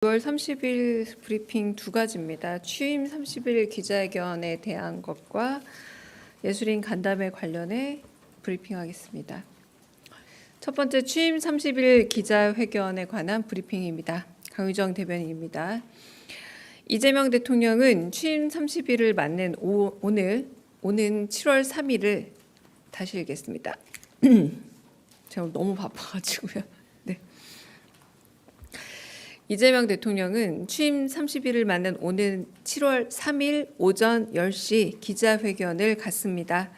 6월 30일 브리핑 두 가지입니다. 취임 30일 기자회견에 대한 것과 예술인 간담회 관련해 브리핑하겠습니다. 첫 번째 취임 30일 기자회견에 관한 브리핑입니다. 강유정 대변인입니다. 이재명 대통령은 취임 30일을 맞는 오는 7월 3일을 다시 읽겠습니다. 제가 오늘 너무 바빠가지고요. 이재명 대통령은 취임 30일을 맞는 오는 7월 3일 오전 10시 기자회견을 갖습니다.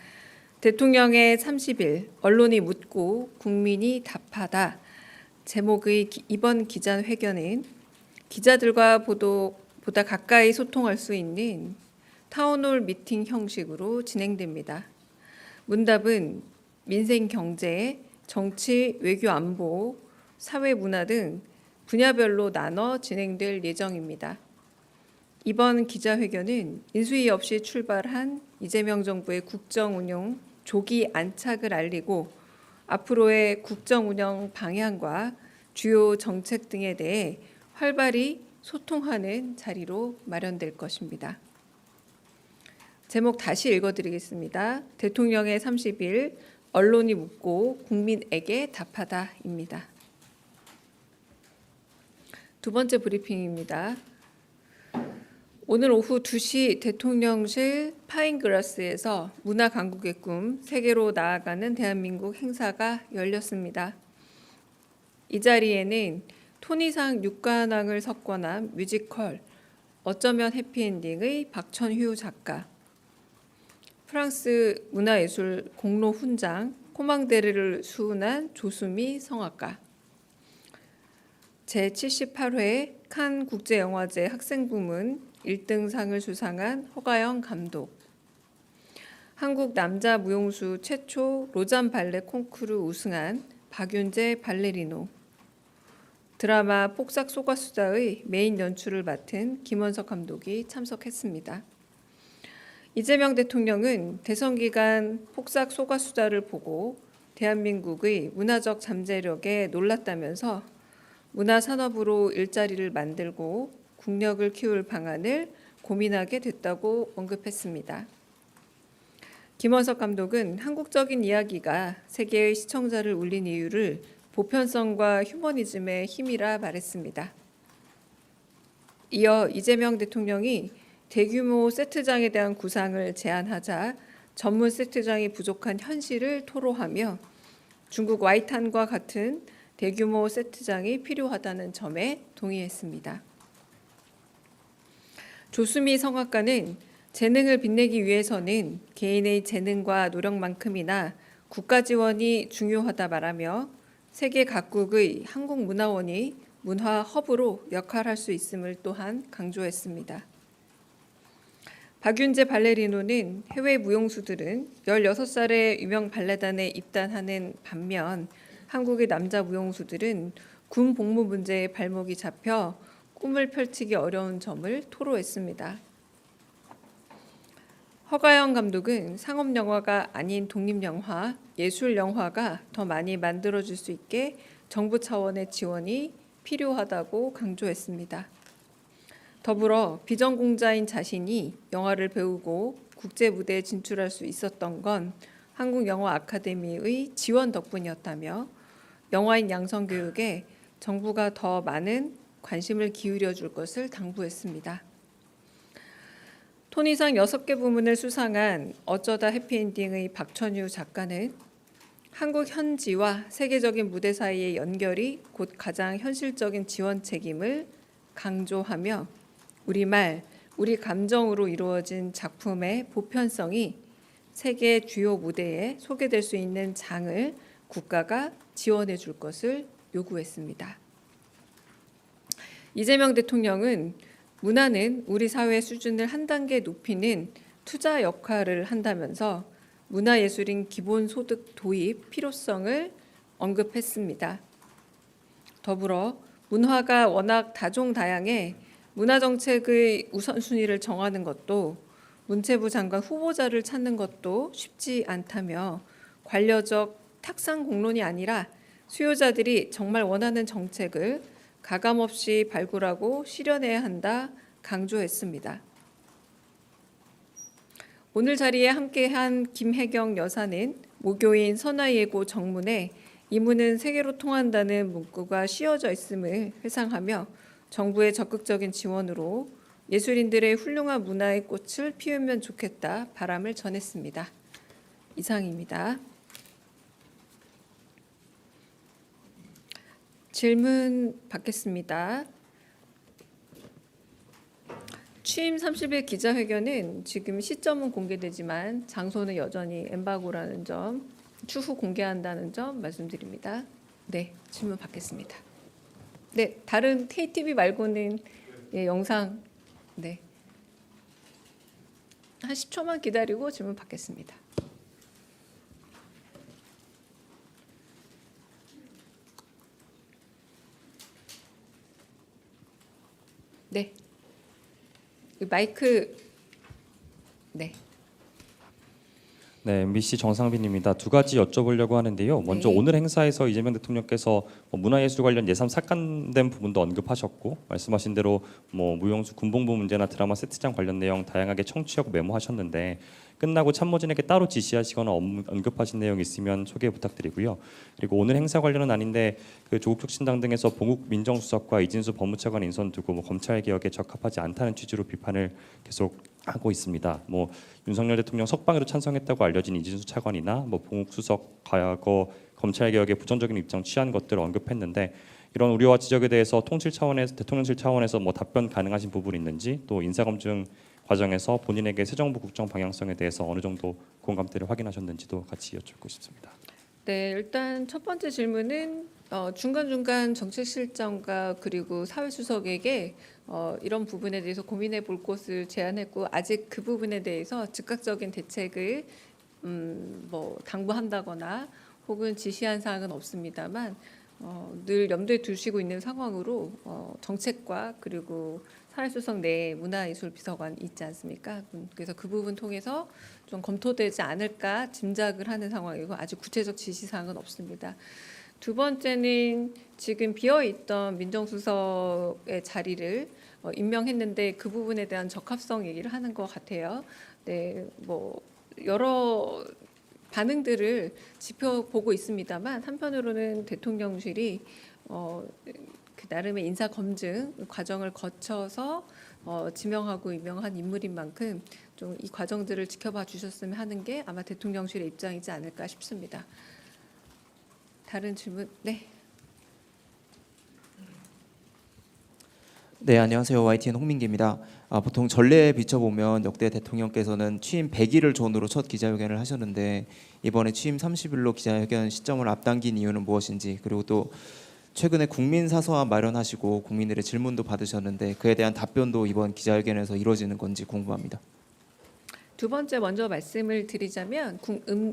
대통령의 30일 언론이 묻고 국민이 답하다 제목의 이번 기자회견은 기자들과 보다 가까이 소통할 수 있는 타운홀 미팅 형식으로 진행됩니다. 문답은 민생 경제, 정치, 외교 안보, 사회 문화 등 분야별로 나눠 진행될 예정입니다. 이번 기자회견은 인수위 없이 출발한 이재명 정부의 국정운영 조기 안착을 알리고 앞으로의 국정운영 방향과 주요 정책 등에 대해 활발히 소통하는 자리로 마련될 것입니다. 제목 다시 읽어드리겠습니다. 대통령의 30일 언론이 묻고 국민에게 답하다입니다. 두 번째 브리핑입니다. 오늘 오후 2시 대통령실 파인그라스에서 문화 강국의 꿈 세계로 나아가는 대한민국 행사가 열렸습니다. 이 자리에는 토니상 6관왕을 석권한 뮤지컬 어쩌면 해피엔딩의 박천휴 작가, 프랑스 문화예술 공로 훈장 코망데르를 수훈한 조수미 성악가, 제78회 칸 국제영화제 학생부문 1등상을 수상한 허가영 감독, 한국 남자 무용수 최초 로잔 발레 콩쿠르 우승한 박윤재 발레리노, 드라마 폭삭 소가수다의 메인 연출을 맡은 김원석 감독이 참석했습니다. 이재명 대통령은 대선 기간 폭삭 소가수다를 보고 대한민국의 문화적 잠재력에 놀랐다면서 문화산업으로 일자리를 만들고 국력을 키울 방안을 고민하게 됐다고 언급했습니다. 김원석 감독은 한국적인 이야기가 세계의 시청자를 울린 이유를 보편성과 휴머니즘의 힘이라 말했습니다. 이어 이재명 대통령이 대규모 세트장에 대한 구상을 제안하자 전문 세트장이 부족한 현실을 토로하며 중국 와이탄과 같은 대규모 세트장이 필요하다는 점에 동의했습니다. 조수미 성악가는 재능을 빛내기 위해서는 개인의 재능과 노력만큼이나 국가 지원이 중요하다 말하며 세계 각국의 한국문화원이 문화 허브로 역할할 수 있음을 또한 강조했습니다. 박윤재 발레리노는 해외 무용수들은 16살에 유명 발레단에 입단하는 반면 한국의 남자 무용수들은 군 복무 문제에 발목이 잡혀 꿈을 펼치기 어려운 점을 토로했습니다. 허가영 감독은 상업영화가 아닌 독립영화, 예술영화가 더 많이 만들어질 수 있게 정부 차원의 지원이 필요하다고 강조했습니다. 더불어 비전공자인 자신이 영화를 배우고 국제무대에 진출할 수 있었던 건 한국영화 아카데미의 지원 덕분이었다며 영화인 양성교육에 정부가 더 많은 관심을 기울여 줄 것을 당부했습니다. 토니상 6개 부문을 수상한 어쩌다 해피엔딩의 박천휴 작가는 한국 현지와 세계적인 무대 사이의 연결이 곧 가장 현실적인 지원 책임을 강조하며 우리말, 우리 감정으로 이루어진 작품의 보편성이 세계 주요 무대에 소개될 수 있는 장을 국가가 지원해 줄 것을 요구했습니다. 이재명 대통령은 문화는 우리 사회 수준을 한 단계 높이는 투자 역할을 한다면서 문화예술인 기본소득 도입 필요성을 언급했습니다. 더불어 문화가 워낙 다종다양해 문화정책의 우선순위를 정하는 것도 문체부 장관 후보자를 찾는 것도 쉽지 않다며 관료적 탁상 공론이 아니라 수요자들이 정말 원하는 정책을 가감없이 발굴하고 실현해야 한다 강조했습니다. 오늘 자리에 함께한 김혜경 여사는 모교인 선화예고 정문에 이문은 세계로 통한다는 문구가 씌워져 있음을 회상하며 정부의 적극적인 지원으로 예술인들의 훌륭한 문화의 꽃을 피우면 좋겠다 바람을 전했습니다. 이상입니다. 질문 받겠습니다. 취임 30일 기자회견은 지금 시점은 공개되지만 장소는 여전히 엠바고라는 점, 추후 공개한다는 점 말씀드립니다. 네, 질문 받겠습니다. 네, 다른 KTV 말고는 예, 영상 네. 한 10초만 기다리고 질문 받겠습니다. 네. 마이크 네. 네, MBC 정상빈입니다. 두 가지 여쭤보려고 하는데요. 먼저 네. 오늘 행사에서 이재명 대통령께서 문화예술 관련 예산 삭감된 부분도 언급하셨고 말씀하신 대로 무용수 군복무 문제나 드라마 세트장 관련 내용 다양하게 청취하고 메모하셨는데 끝나고 참모진에게 따로 지시하시거나 언급하신 내용 있으면 소개 부탁드리고요. 그리고 오늘 행사 관련은 아닌데 그 조국혁신당 등에서 봉욱 민정수석과 이진수 법무차관 인선 두고 검찰 개혁에 적합하지 않다는 취지로 비판을 계속 하고 있습니다. 윤석열 대통령 석방에도 찬성했다고 알려진 이진수 차관이나 봉욱 수석 과거 검찰 개혁에 부정적인 입장 취한 것들을 언급했는데 이런 우려와 지적에 대해서 대통령실 차원에서 답변 가능하신 부분이 있는지 또 인사검증 과정에서 본인에게 새 정부 국정 방향성에 대해서 어느 정도 공감대를 확인하셨는지도 같이 여쭙고 싶습니다. 네, 일단 첫 번째 질문은 중간중간 정책실장과 그리고 사회수석에게 이런 부분에 대해서 고민해 볼 것을 제안했고 아직 그 부분에 대해서 즉각적인 대책을 당부한다거나 혹은 지시한 사항은 없습니다만 늘 염두에 두시고 있는 상황으로 정책과 그리고 사회수석 내에 문화예술비서관 있지 않습니까? 그래서 그 부분 통해서 좀 검토되지 않을까 짐작을 하는 상황이고 아직 구체적 지시사항은 없습니다. 두 번째는 지금 비어있던 민정수석의 자리를 임명했는데 그 부분에 대한 적합성 얘기를 하는 것 같아요. 네, 여러 반응들을 지켜보고 있습니다만 한편으로는 대통령실이 그 나름의 인사 검증 과정을 거쳐서 지명하고 임명한 인물인 만큼 좀 이 과정들을 지켜봐 주셨으면 하는 게 아마 대통령실의 입장이지 않을까 싶습니다. 다른 질문 네. 네, 안녕하세요. YTN 홍민기입니다. 보통 전례에 비춰보면 역대 대통령께서는 취임 100일을 전후로 첫 기자회견을 하셨는데 이번에 취임 30일로 기자회견 시점을 앞당긴 이유는 무엇인지 그리고 또 최근에 국민사서와 마련하시고 국민들의 질문도 받으셨는데 그에 대한 답변도 이번 기자회견에서 이루어지는 건지 궁금합니다. 두 번째 먼저 말씀을 드리자면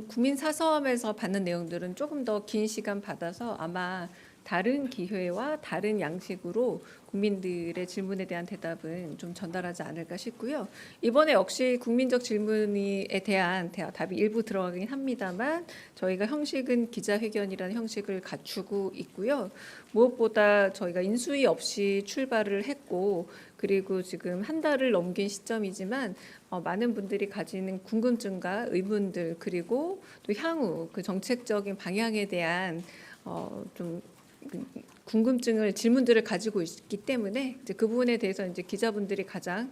국민사서함에서 받는 내용들은 조금 더 긴 시간 받아서 아마 다른 기회와 다른 양식으로 국민들의 질문에 대한 대답은 좀 전달하지 않을까 싶고요. 이번에 역시 국민적 질문에 대한 답이 일부 들어가긴 합니다만 저희가 형식은 기자회견이라는 형식을 갖추고 있고요. 무엇보다 저희가 인수위 없이 출발을 했고 그리고 지금 한 달을 넘긴 시점이지만 많은 분들이 가지는 궁금증과 의문들 그리고 또 향후 그 정책적인 방향에 대한 좀 궁금증을 질문들을 가지고 있기 때문에 이제 그 부분에 대해서 이제 기자분들이 가장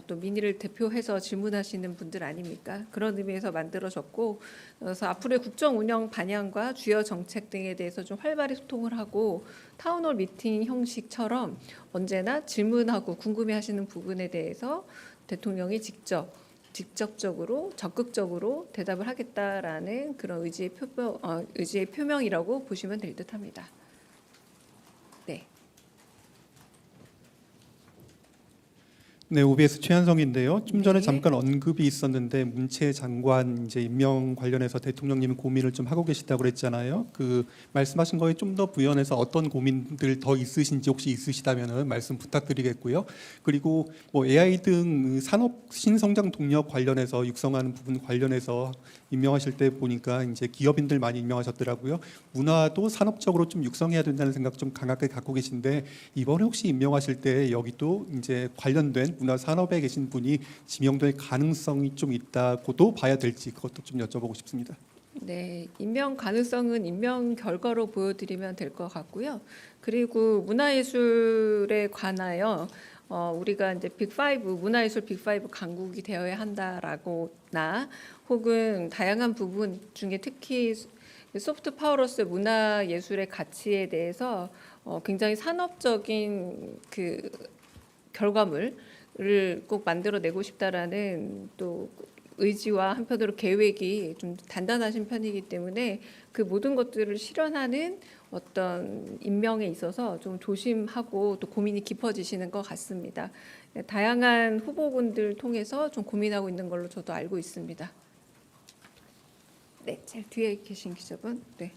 또 민의를 대표해서 질문하시는 분들 아닙니까? 그런 의미에서 만들어졌고 그래서 앞으로의 국정 운영 방향과 주요 정책 등에 대해서 좀 활발히 소통을 하고 타운홀 미팅 형식처럼 언제나 질문하고 궁금해하시는 부분에 대해서 대통령이 직접적으로 적극적으로 대답을 하겠다라는 그런 의지의 표명이라고 보시면 될 듯합니다. 네. 네, OBS 최한성인데요. 좀 전에 네. 잠깐 언급이 있었는데 문체 장관 이제 임명 관련해서 대통령님이 고민을 좀 하고 계시다고 그랬잖아요. 그 말씀하신 거에 좀 더 부연해서 어떤 고민들 더 있으신지 혹시 있으시다면은 말씀 부탁드리겠고요. 그리고 뭐 AI 등 산업 신성장 동력 관련해서 육성하는 부분 관련해서 임명하실 때 보니까 이제 기업인들 많이 임명하셨더라고요. 문화도 산업적으로 좀 육성해야 된다는 생각 좀 강하게 갖고 계신데 이번에 혹시 임명하실 때 여기도 이제 관련된 문화 산업에 계신 분이 지명될 가능성이 좀 있다고도 봐야 될지 그것도 좀 여쭤보고 싶습니다. 네, 임명 가능성은 임명 결과로 보여드리면 될 것 같고요. 그리고 문화예술에 관하여 우리가 이제 빅5 문화예술 빅5 강국이 되어야 한다라고나 혹은 다양한 부분 중에 특히 소프트 파워로서 문화예술의 가치에 대해서 굉장히 산업적인 그 결과물을 꼭 만들어내고 싶다라는 또 의지와 한편으로 계획이 좀 단단하신 편이기 때문에 그 모든 것들을 실현하는 어떤 임명에 있어서 좀 조심하고 또 고민이 깊어지시는 것 같습니다. 네, 다양한 후보군들 통해서 좀 고민하고 있는 걸로 저도 알고 있습니다. 네, 제일 뒤에 계신 기자분. 네.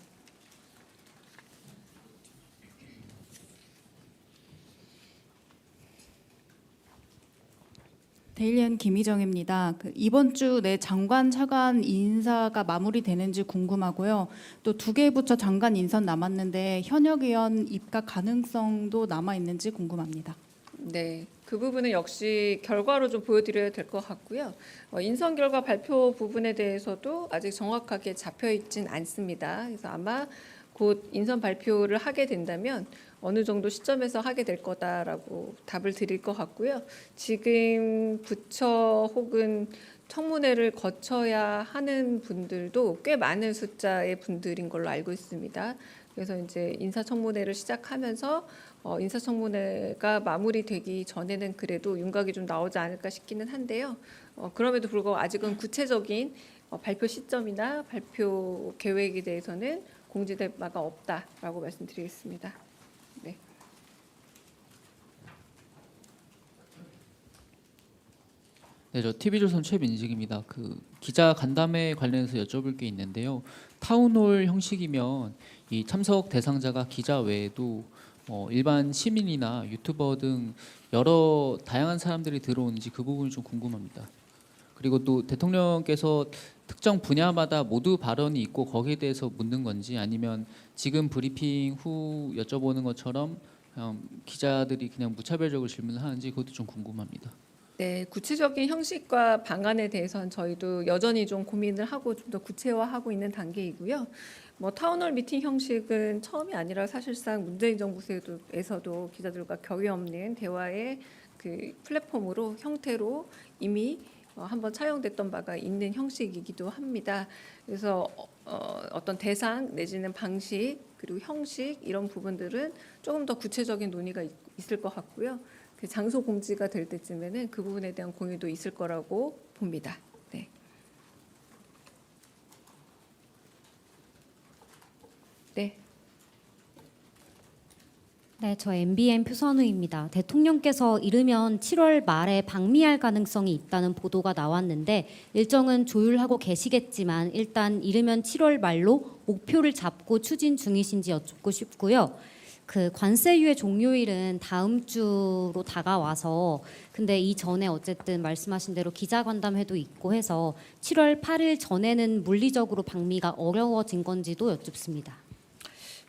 데일리언 김희정입니다. 이번 주 내 장관 차관 인사가 마무리되는지 궁금하고요. 또 두 개 부처 장관 인선 남았는데 현역 의원 입각 가능성도 남아 있는지 궁금합니다. 네, 그 부분은 역시 결과로 좀 보여드려야 될 것 같고요. 인선 결과 발표 부분에 대해서도 아직 정확하게 잡혀 있진 않습니다. 그래서 아마 곧 인선 발표를 하게 된다면 어느 정도 시점에서 하게 될 거다라고 답을 드릴 것 같고요. 지금 부처 혹은 청문회를 거쳐야 하는 분들도 꽤 많은 숫자의 분들인 걸로 알고 있습니다. 그래서 이제 인사청문회를 시작하면서 인사청문회가 마무리되기 전에는 그래도 윤곽이 좀 나오지 않을까 싶기는 한데요. 그럼에도 불구하고 아직은 구체적인 발표 시점이나 발표 계획에 대해서는 공지될 바가 없다라고 말씀드리겠습니다. 네. 네, 저 TV조선 최민식입니다. 그 기자 간담회 관련해서 여쭤볼 게 있는데요. 타운홀 형식이면 이 참석 대상자가 기자 외에도 일반 시민이나 유튜버 등 여러 다양한 사람들이 들어오는지 그 부분이 좀 궁금합니다. 그리고 또 대통령께서 특정 분야마다 모두 발언이 있고 거기에 대해서 묻는 건지 아니면 지금 브리핑 후 여쭤보는 것처럼 기자들이 그냥 무차별적으로 질문을 하는지 그것도 좀 궁금합니다. 네, 구체적인 형식과 방안에 대해서는 저희도 여전히 좀 고민을 하고 좀 더 구체화하고 있는 단계이고요. 타운홀 미팅 형식은 처음이 아니라 사실상 문재인 정부에서도 기자들과 격이 없는 대화의 그 플랫폼으로 형태로 이미 한번 차용됐던 바가 있는 형식이기도 합니다. 그래서 어떤 대상 내지는 방식 그리고 형식 이런 부분들은 조금 더 구체적인 논의가 있을 것 같고요. 그 장소 공지가 될 때쯤에는 그 부분에 대한 공유도 있을 거라고 봅니다. 네. 네. 네, 저 MBN 표선우입니다. 대통령께서 이르면 7월 말에 방미할 가능성이 있다는 보도가 나왔는데 일정은 조율하고 계시겠지만 일단 이르면 7월 말로 목표를 잡고 추진 중이신지 여쭙고 싶고요. 그 관세 유예 종료일은 다음 주로 다가와서 근데 이 전에 어쨌든 말씀하신 대로 기자간담회도 있고 해서 7월 8일 전에는 물리적으로 방미가 어려워진 건지도 여쭙습니다.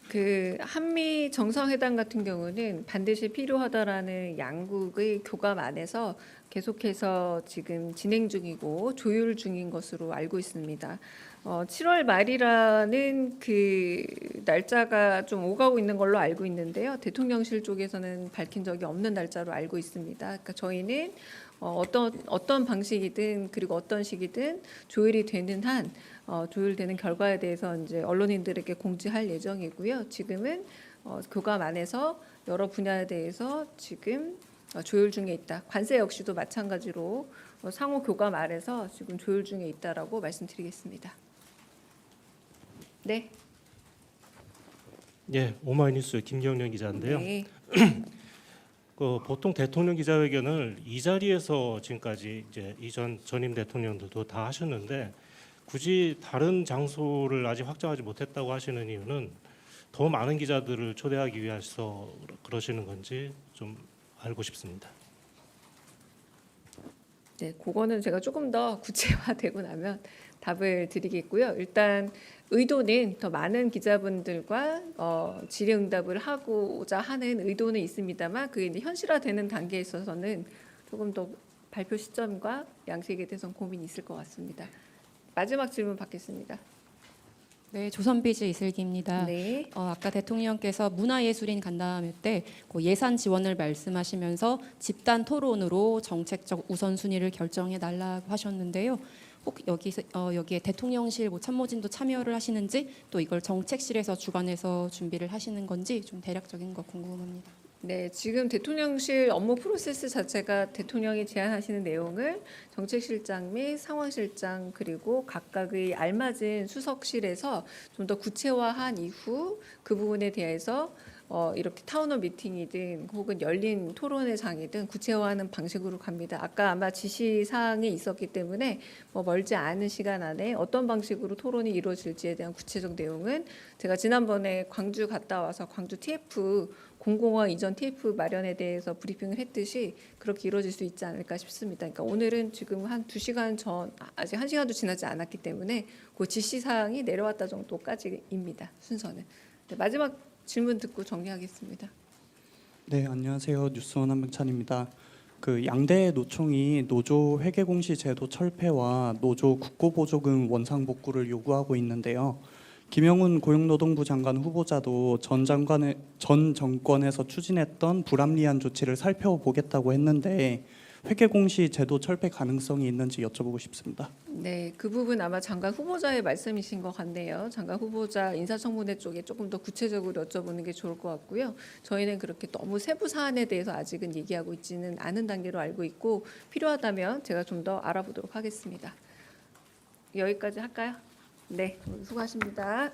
그 한미 정상회담 같은 경우는 반드시 필요하다라는 양국의 교감 안에서 계속해서 지금 진행 중이고 조율 중인 것으로 알고 있습니다. 7월 말이라는 그 날짜가 좀 오가고 있는 걸로 알고 있는데요. 대통령실 쪽에서는 밝힌 적이 없는 날짜로 알고 있습니다. 그러니까 저희는 어떤 방식이든 그리고 어떤 시기든 조율이 되는 한 조율되는 결과에 대해서 이제 언론인들에게 공지할 예정이고요. 지금은 교감 안에서 여러 분야에 대해서 지금 조율 중에 있다. 관세 역시도 마찬가지로 상호 교감 아래서 지금 조율 중에 있다라고 말씀드리겠습니다. 네. 예, 오마이뉴스 김경련 기자인데요. 네. 그 보통 대통령 기자회견을 이 자리에서 지금까지 이제 이전 전임 대통령들도 다 하셨는데 굳이 다른 장소를 아직 확정하지 못했다고 하시는 이유는 더 많은 기자들을 초대하기 위해서 그러시는 건지 좀 알고 싶습니다. 네, 그거는 제가 조금 더 구체화되고 나면 답을 드리겠고요. 일단 의도는 더 많은 기자분들과 질의응답을 하고자 하는 의도는 있습니다만 그게 이제 현실화되는 단계에 있어서는 조금 더 발표 시점과 양식에 대해서는 고민이 있을 것 같습니다. 마지막 질문 받겠습니다. 네, 조선비즈 이슬기입니다. 네. 아까 대통령께서 문화예술인 간담회 때 그 예산 지원을 말씀하시면서 집단 토론으로 정책적 우선순위를 결정해 달라고 하셨는데요. 혹 여기에 대통령실 참모진도 참여를 하시는지 또 이걸 정책실에서 주관해서 준비를 하시는 건지 좀 대략적인 거 궁금합니다. 네, 지금 대통령실 업무 프로세스 자체가 대통령이 제안하시는 내용을 정책실장 및 상황실장 그리고 각각의 알맞은 수석실에서 좀 더 구체화한 이후 그 부분에 대해서 이렇게 타운홀 미팅이든 혹은 열린 토론회 장이든 구체화하는 방식으로 갑니다. 아까 아마 지시 사항이 있었기 때문에 멀지 않은 시간 안에 어떤 방식으로 토론이 이루어질지에 대한 구체적 내용은 제가 지난번에 광주 갔다 와서 광주 TF 공공화 이전 TF 마련에 대해서 브리핑을 했듯이 그렇게 이루어질 수 있지 않을까 싶습니다. 그러니까 오늘은 지금 한 2시간 전, 아직 1시간도 지나지 않았기 때문에 그 지시 사항이 내려왔다 정도까지입니다. 순서는. 네, 마지막 질문 듣고 정리하겠습니다. 네, 안녕하세요. 뉴스원 한병찬입니다. 그 양대 노총이 노조 회계공시 제도 철폐와 노조 국고보조금 원상 복구를 요구하고 있는데요. 김영훈 고용노동부 장관 후보자도 전 정권에서 추진했던 불합리한 조치를 살펴보겠다고 했는데 회계공시 제도 철폐 가능성이 있는지 여쭤보고 싶습니다. 네, 그 부분 아마 장관 후보자의 말씀이신 것 같네요. 장관 후보자 인사청문회 쪽에 조금 더 구체적으로 여쭤보는 게 좋을 것 같고요. 저희는 그렇게 너무 세부 사안에 대해서 아직은 얘기하고 있지는 않은 단계로 알고 있고 필요하다면 제가 좀 더 알아보도록 하겠습니다. 여기까지 할까요? 네, 수고하십니다.